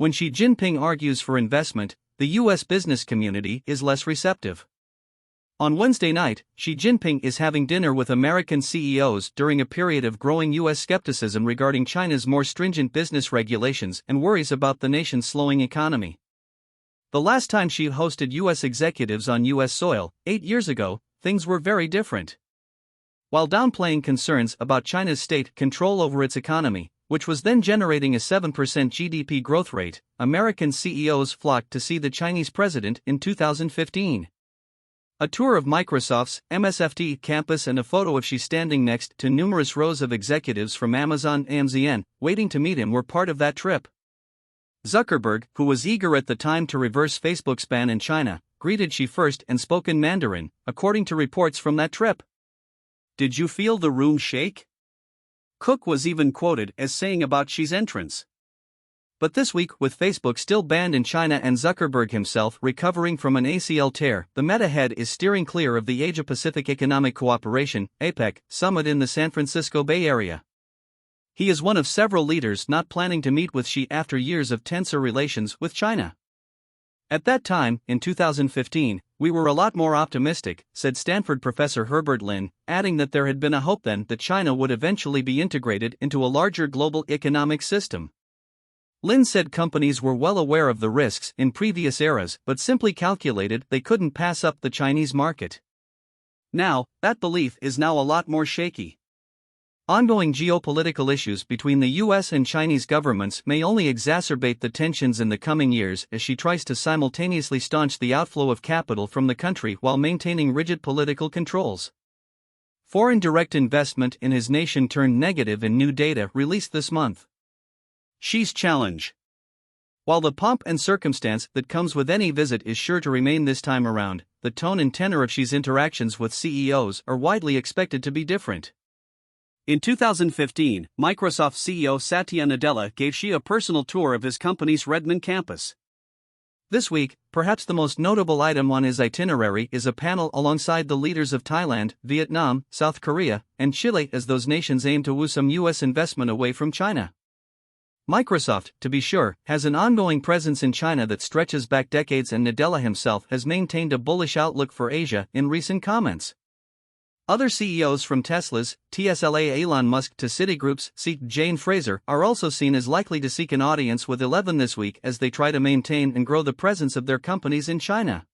When Xi Jinping argues for investment, the U.S. business community is less receptive. On Wednesday night, Xi Jinping is having dinner with American CEOs during a period of growing U.S. skepticism regarding China's more stringent business regulations and worries about the nation's slowing economy. The last time Xi hosted U.S. executives on U.S. soil, 8 years ago, things were very different. While downplaying concerns about China's state control over its economy, which was then generating a 7% GDP growth rate, American CEOs flocked to see the Chinese president in 2015. A tour of Microsoft's MSFT campus and a photo of Xi standing next to numerous rows of executives from Amazon AMZN waiting to meet him were part of that trip. Zuckerberg, who was eager at the time to reverse Facebook's ban in China, greeted Xi first and spoke in Mandarin, according to reports from that trip. "Did you feel the room shake?" Cook was even quoted as saying about Xi's entrance. But this week, with Facebook still banned in China and Zuckerberg himself recovering from an ACL tear, the Meta head is steering clear of the Asia-Pacific Economic Cooperation (APEC) summit in the San Francisco Bay Area. He is one of several leaders not planning to meet with Xi after years of tenser relations with China. "At that time, in 2015, we were a lot more optimistic," said Stanford professor Herbert Lin, adding that there had been a hope then that China would eventually be integrated into a larger global economic system. Lin said companies were well aware of the risks in previous eras but simply calculated they couldn't pass up the Chinese market. Now, that belief is now a lot more shaky. Ongoing geopolitical issues between the U.S. and Chinese governments may only exacerbate the tensions in the coming years as Xi tries to simultaneously staunch the outflow of capital from the country while maintaining rigid political controls. Foreign direct investment in his nation turned negative in new data released this month. Xi's challenge. While the pomp and circumstance that comes with any visit is sure to remain this time around, the tone and tenor of Xi's interactions with CEOs are widely expected to be different. In 2015, Microsoft CEO Satya Nadella gave Xi a personal tour of his company's Redmond campus. This week, perhaps the most notable item on his itinerary is a panel alongside the leaders of Thailand, Vietnam, South Korea, and Chile as those nations aim to woo some U.S. investment away from China. Microsoft, to be sure, has an ongoing presence in China that stretches back decades, and Nadella himself has maintained a bullish outlook for Asia in recent comments. Other CEOs from Tesla's TSLA Elon Musk to Citigroup's Jane Fraser are also seen as likely to seek an audience with 11 this week as they try to maintain and grow the presence of their companies in China.